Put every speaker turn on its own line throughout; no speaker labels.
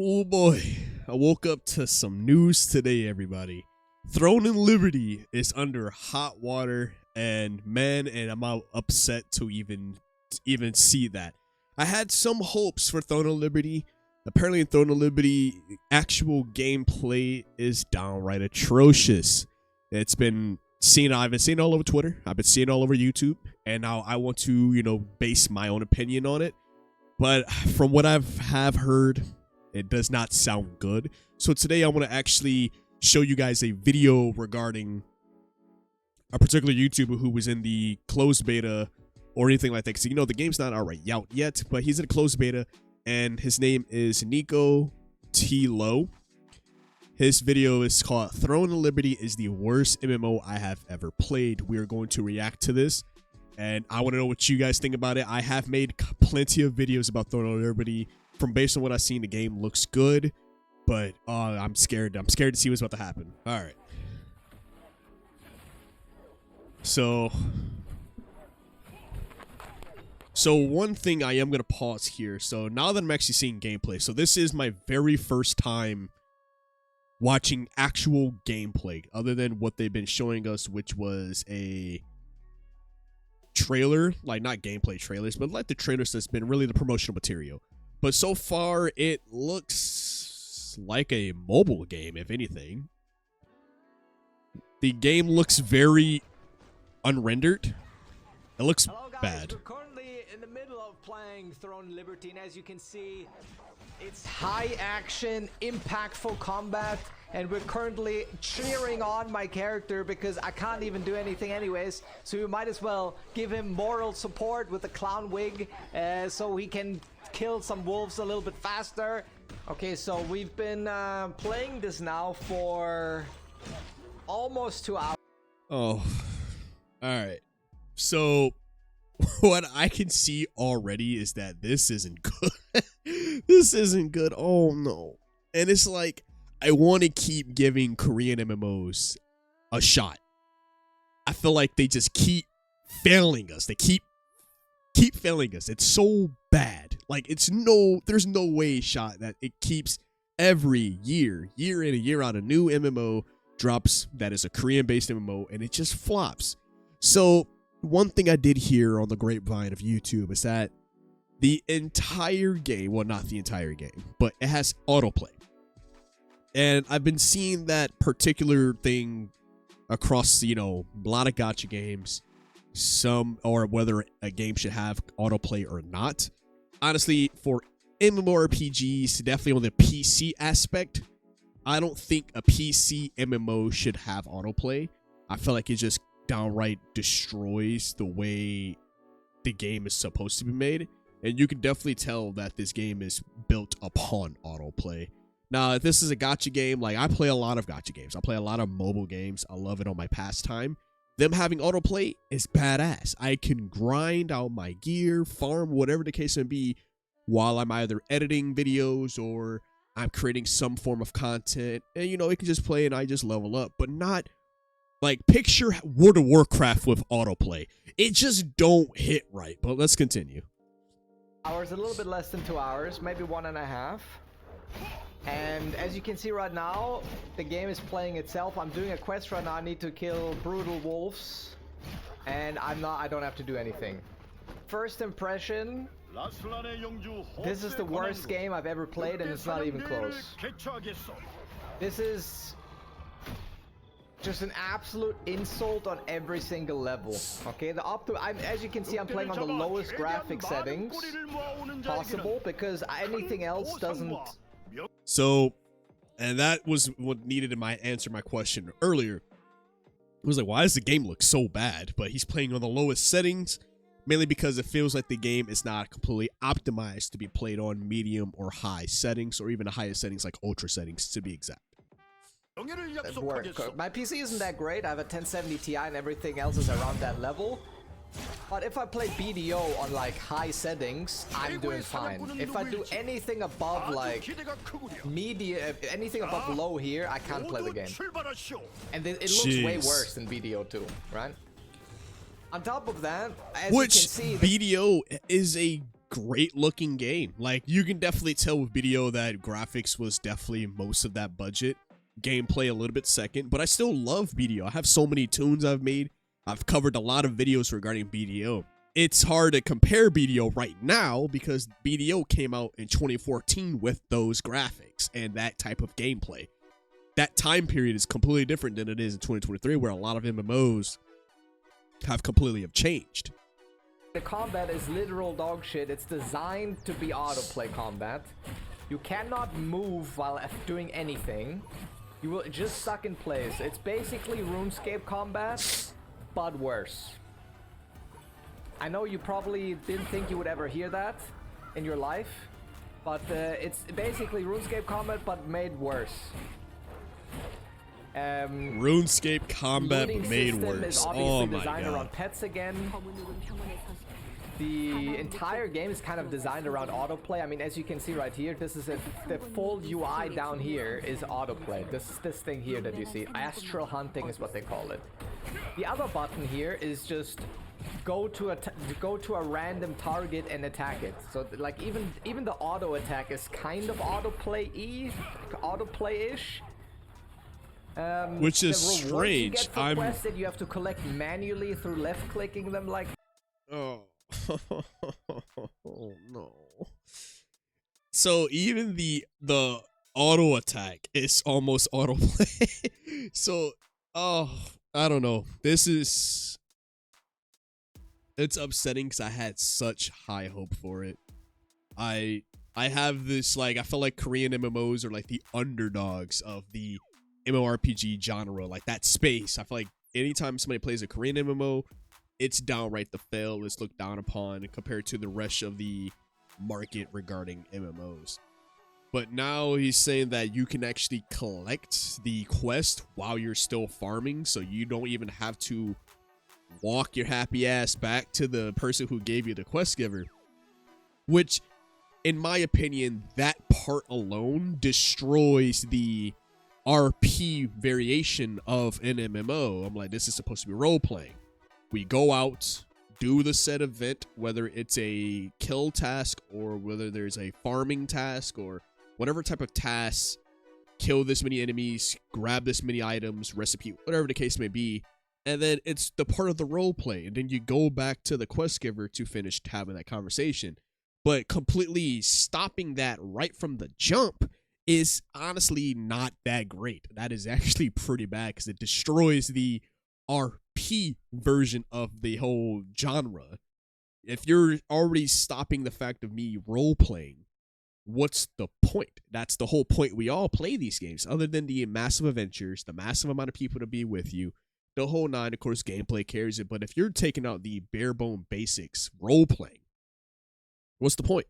Oh boy, I woke up to some news today, everybody. Throne and Liberty is under hot water, and man, and I'm upset to even see that. I had some hopes for Throne and Liberty. Apparently, in Throne and Liberty, actual gameplay is downright atrocious. I've been seeing it all over Twitter. I've been seeing it all over YouTube, and now I want to, base my own opinion on it. But from what have heard, it does not sound good. So today I want to actually show you guys a video regarding a particular YouTuber who was in the closed beta or anything like that. Because the game's not outright out yet, but he's in a closed beta, and his name is Nico T. Low. His video is called Throne and Liberty is the worst MMO I have ever played. We are going to react to this, and I want to know what you guys think about it. I have made plenty of videos about Throne and Liberty. From based on what I've seen, the game looks good, but I'm scared. I'm scared to see what's about to happen. All right. So one thing I am going to pause here. So now that I'm actually seeing gameplay, so this is my very first time watching actual gameplay other than what they've been showing us, which was a trailer, like not gameplay trailers, but like the trailers that's been really the promotional material. But so far, it looks like a mobile game, if anything. The game looks very unrendered. It looks bad.
We're currently in the middle of playing Throne Liberty, and as you can see, it's high action, impactful combat, and we're currently cheering on my character because I can't even do anything anyways, so we might as well give him moral support with the clown wig so he can kill some wolves a little bit faster. Okay, so we've been playing this now for almost 2 hours.
Oh, all right. So what I can see already is that this isn't good. This isn't good. Oh no. And it's like, I want to keep giving Korean MMOs a shot. I feel like they just keep failing us. They keep failing us. It's so bad. Like, there's no way shot that it keeps every year in and year out, a new MMO drops that is a Korean-based MMO, and it just flops. So one thing I did hear on the grapevine of YouTube is that the entire game, well, not the entire game, but it has autoplay. And I've been seeing that particular thing across, a lot of gacha games, or whether a game should have autoplay or not. Honestly, for mmorpgs, definitely on the PC aspect, I don't think a PC MMO should have autoplay. I feel like it just downright destroys the way the game is supposed to be made. And you can definitely tell that this game is built upon autoplay. Now, if this is a gacha game, like I play a lot of gacha games. I play a lot of mobile games. I love it on my pastime. Them having autoplay is badass. I can grind out my gear, farm, whatever the case may be, while I'm either editing videos or I'm creating some form of content. And, it can just play and I just level up. But not, like, picture World of Warcraft with autoplay. It just don't hit right. But let's continue.
Hours, a little bit less than 2 hours, maybe 1.5. And as you can see right now, the game is playing itself. I'm doing a quest right now. I need to kill brutal wolves, and I don't have to do anything. First impression, this is the worst game I've ever played, and it's not even close. This is just an absolute insult on every single level. Okay, as you can see, I'm playing on the lowest graphic settings possible because anything else doesn't.
So, and that was what needed to answer my question earlier. It was like, why does the game look so bad? But he's playing on the lowest settings, mainly because it feels like the game is not completely optimized to be played on medium or high settings, or even the highest settings like ultra settings to be exact.
My PC isn't that great. I have a 1070 Ti and everything else is around that level. But if I play BDO on like high settings, I'm doing fine. If I do anything above like anything above low here, I can't play the game. And it looks way worse than BDO too, right? On top of that, as you can see,
BDO is a great looking game. Like, you can definitely tell with video that graphics was definitely most of that budget. Gameplay a little bit second, but I still love BDO. I have so many tunes I've made. I've covered a lot of videos regarding BDO. It's hard to compare BDO right now because BDO came out in 2014 with those graphics and that type of gameplay. That time period is completely different than it is in 2023, where a lot of MMOs have completely changed.
The combat is literal dog shit. It's designed to be autoplay combat. You cannot move while doing anything. You will just stuck in place. It's basically RuneScape combat, but worse. I know you probably didn't think you would ever hear that in your life, but it's basically RuneScape combat, but made worse.
RuneScape combat but made worse. Oh my
designed
god.
around pets again. The entire game is kind of designed around autoplay. I mean, as you can see right here, this is the full UI down here is autoplay. This thing here that you see, astral hunting is what they call it. The other button here is just go to a random target and attack it. So like even the auto attack is kind of autoplay-ish.
Which is strange.
Quests that you have to collect manually through left clicking them like.
Oh. Oh no. So even the auto attack is almost autoplay. So I don't know. It's upsetting because I had such high hope for it. I have this, like, I feel like Korean MMOs are like the underdogs of the mmorpg genre, like that space. I feel like anytime somebody plays a Korean MMO, it's downright the fail. It's looked down upon compared to the rest of the market regarding MMOs. But now he's saying that you can actually collect the quest while you're still farming, so you don't even have to walk your happy ass back to the person who gave you the quest giver. Which, in my opinion, that part alone destroys the RP variation of an MMO. I'm like, this is supposed to be role-playing. We go out, do the said event, whether it's a kill task or whether there's a farming task or whatever type of task, kill this many enemies, grab this many items, recipe, whatever the case may be, and then it's the part of the role play, and then you go back to the quest giver to finish having that conversation. But completely stopping that right from the jump is honestly not that great. That is actually pretty bad because it destroys the RP version of the whole genre. If you're already stopping the fact of me role-playing, what's the point? That's the whole point. We all play these games, other than the massive adventures, the massive amount of people to be with you, the whole nine. Of course, gameplay carries it, but if you're taking out the bare bone basics, role-playing, what's the point?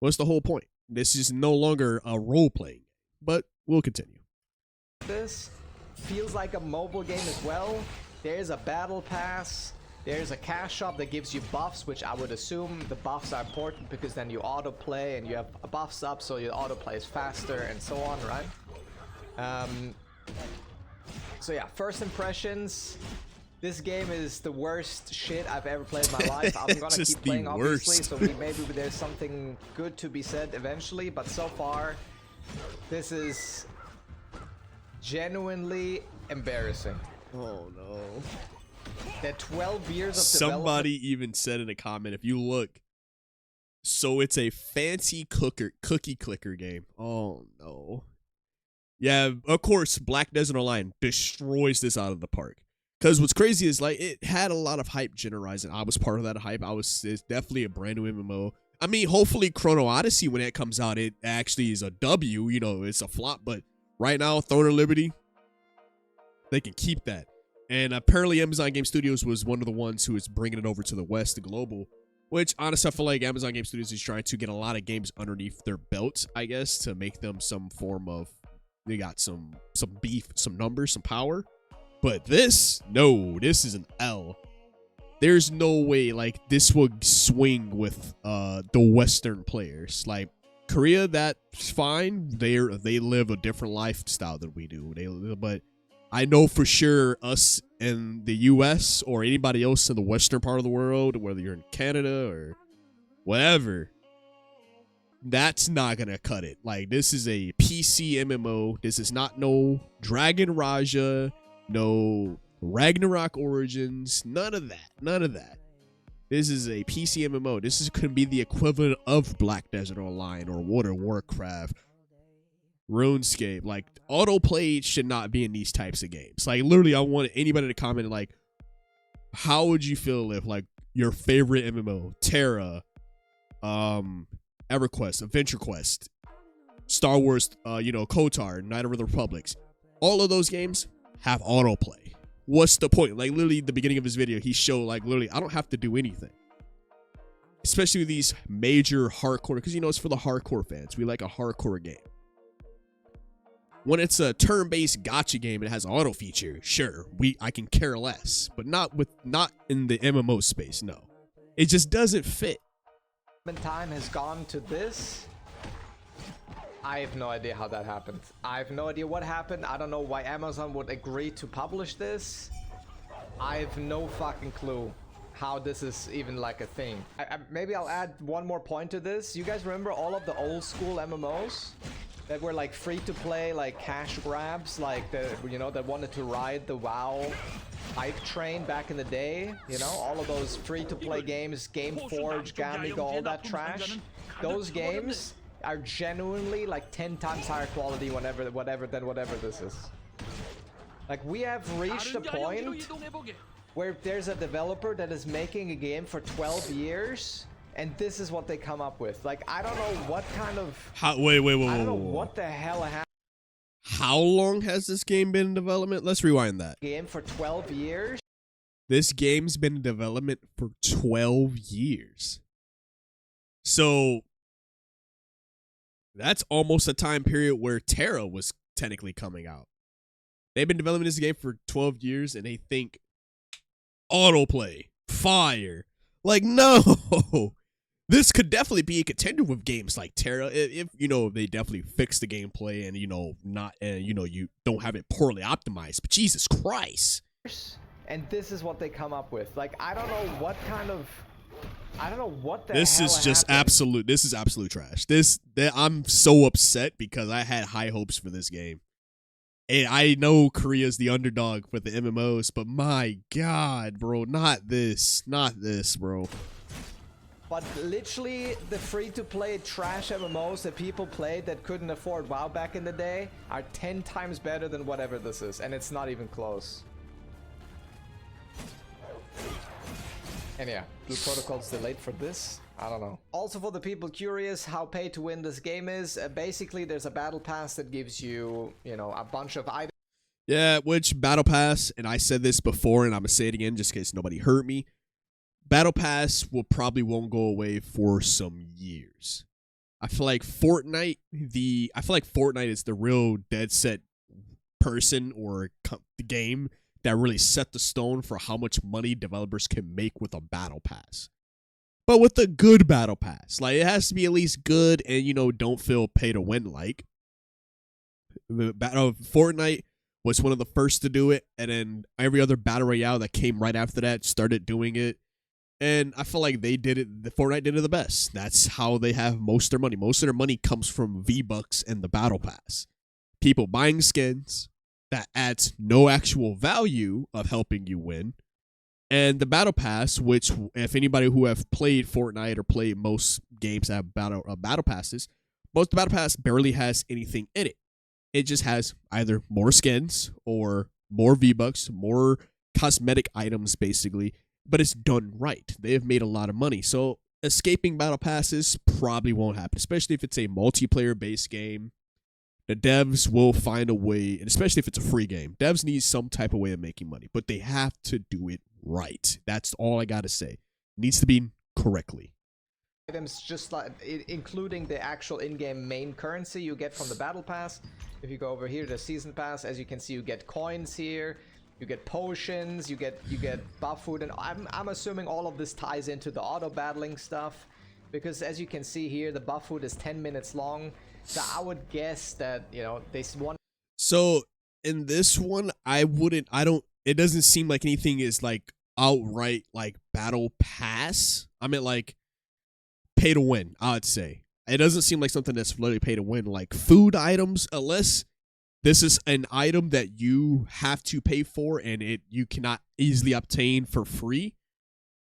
What's the whole point? This is no longer a role-playing, but we'll continue.
This feels like a mobile game as well. There's a battle pass, there's a cash shop that gives you buffs, which I would assume the buffs are important because then you autoplay and you have buffs up, so your autoplay is faster and so on, right? So yeah, first impressions. This game is the worst shit I've ever played in my life. I'm gonna keep playing, obviously, so maybe there's something good to be said eventually, but so far, this is genuinely embarrassing.
Oh no.
That 12 years of
somebody even said in a comment, if you look, so it's a fancy cookie clicker game. Oh no. Yeah, of course, Black Desert Online destroys this out of the park. Because what's crazy is, like, it had a lot of hype generalizing. I was part of that hype. It's definitely a brand new MMO. I mean, hopefully Chrono Odyssey, when it comes out, it actually is a W. You know, it's a flop. But right now, Throne of Liberty, they can keep that. And apparently Amazon Game Studios was one of the ones who is bringing it over to the West, the global. Which, honestly, I feel like Amazon Game Studios is trying to get a lot of games underneath their belt, I guess, to make them some form of, they got some beef, some numbers, some power. But this, no, this is an L. There's no way, like, this will swing with the Western players. Like, Korea, that's fine. They live a different lifestyle than we do. But I know for sure us in the U.S. or anybody else in the Western part of the world, whether you're in Canada or whatever, That's not gonna cut it. Like, this is a PC MMO. This is not no Dragon Raja, no Ragnarok Origins, none of that. None of that. This is a PC MMO. This is gonna be the equivalent of Black Desert Online or World of Warcraft, RuneScape. Like, autoplay should not be in these types of games. Like, literally, I want anybody to comment, like, how would you feel if, like, your favorite MMO, Terra, EverQuest, Adventure Quest, Star Wars, KOTOR, Knight of the Republics, all of those games have autoplay. What's the point? Like, literally, the beginning of his video, he showed, like, literally, I don't have to do anything. Especially with these major hardcore, because, it's for the hardcore fans. We like a hardcore game. When it's a turn-based gacha game and it has an auto feature, sure, I can care less, but not in the MMO space. No, it just doesn't fit.
Time has gone to this. I have no idea how that happened. I have no idea what happened. I don't know why Amazon would agree to publish this. I have no fucking clue how this is even like a thing. Maybe I'll add one more point to this. You guys remember all of the old school MMOs that were like free to play, like cash grabs, like that wanted to ride the WoW hype train back in the day? All of those free to play games, Gameforge, Gamigo, all that trash. Those games are genuinely like 10 times higher quality than whatever this is. Like, we have reached a point where there's a developer that is making a game for 12 years and this is what they come up with. Like, I don't know what kind of...
Wait.
I don't know what the hell happened.
How long has this game been in development? Let's rewind that.
Game for 12 years?
This game's been in development for 12 years. So, that's almost a time period where Terra was technically coming out. They've been developing this game for 12 years and they think autoplay, fire. Like, no. This could definitely be a contender with games like Terra if they definitely fix the gameplay and you don't have it poorly optimized. But Jesus Christ.
And this is what they come up with. Like, I don't know what the
this
hell
is just
happened.
absolute. This is absolute trash. I'm so upset because I had high hopes for this game. And I know Korea's the underdog for the MMOs, but my God, bro, not this, bro.
But literally, the free-to-play trash MMOs that people played that couldn't afford WoW back in the day are 10 times better than whatever this is, and it's not even close. And yeah, Blue Protocol's delayed for this? I don't know. Also, for the people curious how pay to win this game is, basically there's a battle pass that gives you, a bunch of items.
Yeah, which battle pass, and I said this before and I'm gonna say it again just in case nobody heard me. Battle pass won't go away for some years. I feel like Fortnite is the real dead set person or the game that really set the stone for how much money developers can make with a battle pass. But with a good battle pass, like, it has to be at least good and don't feel pay to win like. Fortnite was one of the first to do it, and then every other battle royale that came right after that started doing it. And I feel like Fortnite did it the best. That's how they have most of their money. Most of their money comes from V-Bucks and the Battle Pass. People buying skins that adds no actual value of helping you win. And the Battle Pass, which, if anybody who have played Fortnite or played most games that have battle passes, most of the Battle Pass barely has anything in it. It just has either more skins or more V-Bucks, more cosmetic items, basically. But it's done right. They have made a lot of money. So escaping battle passes probably won't happen, especially if it's a multiplayer-based game. The devs will find a way, and especially if it's a free game. Devs need some type of way of making money, but they have to do it right. That's all I got to say. It needs to be correctly.
Items just like, including the actual in-game main currency you get from the battle pass. If you go over here to the season pass, as you can see, you get coins here. You get potions, you get buff food, and I'm assuming all of this ties into the auto battling stuff, because as you can see here, the buff food is 10 minutes long. So I would guess that this one.
So in this one, it doesn't seem like anything is like outright like battle pass. I mean, like, pay to win, I'd say. It doesn't seem like something that's literally pay to win, like food items, unless this is an item that you have to pay for and you cannot easily obtain for free.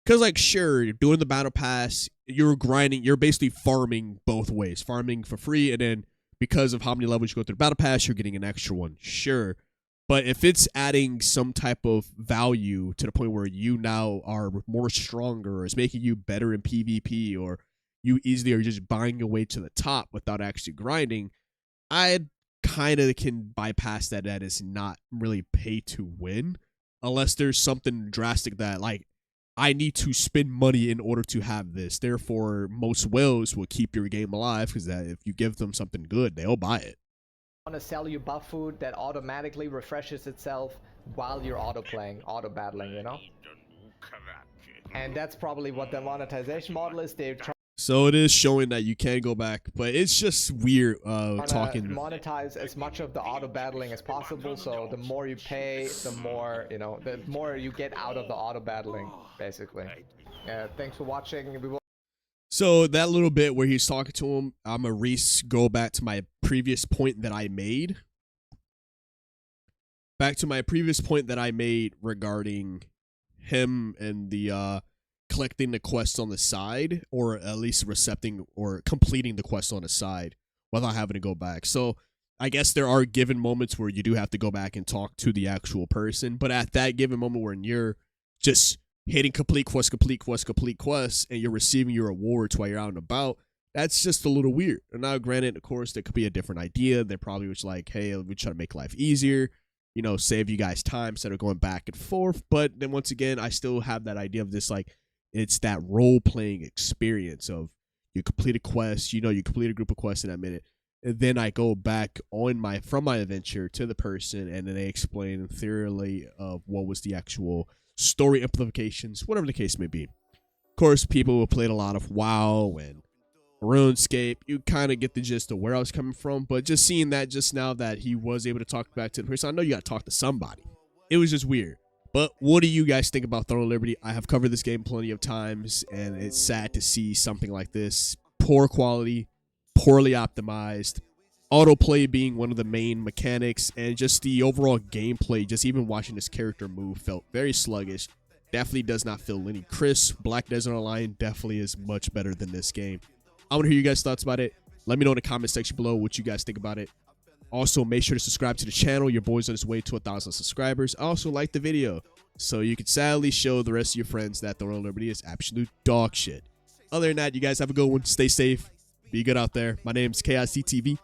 Because, like, sure, you're doing the battle pass, you're grinding, you're basically farming both ways. Farming for free, and then because of how many levels you go through the battle pass, you're getting an extra one. Sure. But if it's adding some type of value to the point where you now are more stronger, or it's making you better in PvP, or you easily are just buying your way to the top without actually grinding, I kind of can bypass that. That is not really pay to win, unless there's something drastic that, like, I need to spend money in order to have this. Therefore, most whales will keep your game alive, because that if you give them something good, they'll buy it.
Want to sell you buff food that automatically refreshes itself while you're auto battling, you know? And that's probably what the monetization model is. They're trying
So it is showing that you can go back, but it's just weird talking.
Monetize as much of the auto battling as possible. So the more you pay, the more, you know, the more you get out of the auto battling, basically. Thanks for watching. We will
So that little bit where he's talking to him, I'm gonna go back to my previous point that I made. Back to my previous point that I made regarding him and the collecting the quests on the side, or at least recepting or completing the quest on the side without having to go back. So I guess there are given moments where you do have to go back and talk to the actual person, but at that given moment when you're just hitting complete quest, and you're receiving your rewards while you're out and about, that's just a little weird. And now, granted, of course, there could be a different idea. They probably was like, hey, we try to make life easier, you know, save you guys time instead of going back and forth. But then once again, I still have that idea of this, like, it's that role-playing experience of you complete a quest, you know, you complete a group of quests in that minute, and then I go back on from my adventure to the person, and then they explain thoroughly of what was the actual story implications, whatever the case may be. Of course, people who played a lot of WoW and RuneScape, you kind of get the gist of where I was coming from, but just seeing that just now that he was able to talk back to the person, I know you got to talk to somebody. It was just weird. But what do you guys think about Throne of Liberty? I have covered this game plenty of times, and it's sad to see something like this. Poor quality, poorly optimized, autoplay being one of the main mechanics, and just the overall gameplay, just even watching this character move, felt very sluggish. Definitely does not feel any crisp. Black Desert Online definitely is much better than this game. I want to hear you guys' thoughts about it. Let me know in the comment section below what you guys think about it. Also, make sure to subscribe to the channel. Your boy's on his way to 1,000 subscribers. Also, like the video so you can sadly show the rest of your friends that the Throne of Liberty is absolute dog shit. Other than that, you guys have a good one. Stay safe. Be good out there. My name's KICTV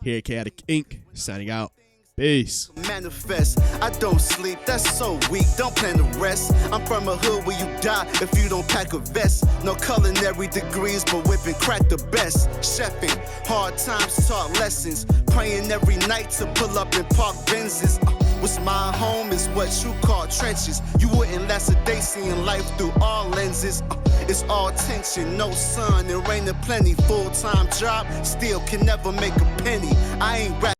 here at Chaotic Inc. Signing out. Peace.
Manifest, I don't sleep, that's so weak, don't plan to rest. I'm from a hood where you die if you don't pack a vest. No culinary degrees, but whipping crack the best. Chefing, hard times taught lessons. Praying every night to pull up and park Benzes. What's my home is what you call trenches. You wouldn't last a day seeing life through all lenses. It's all tension, no sun and rain and plenty. Full-time job, still can never make a penny. I ain't rap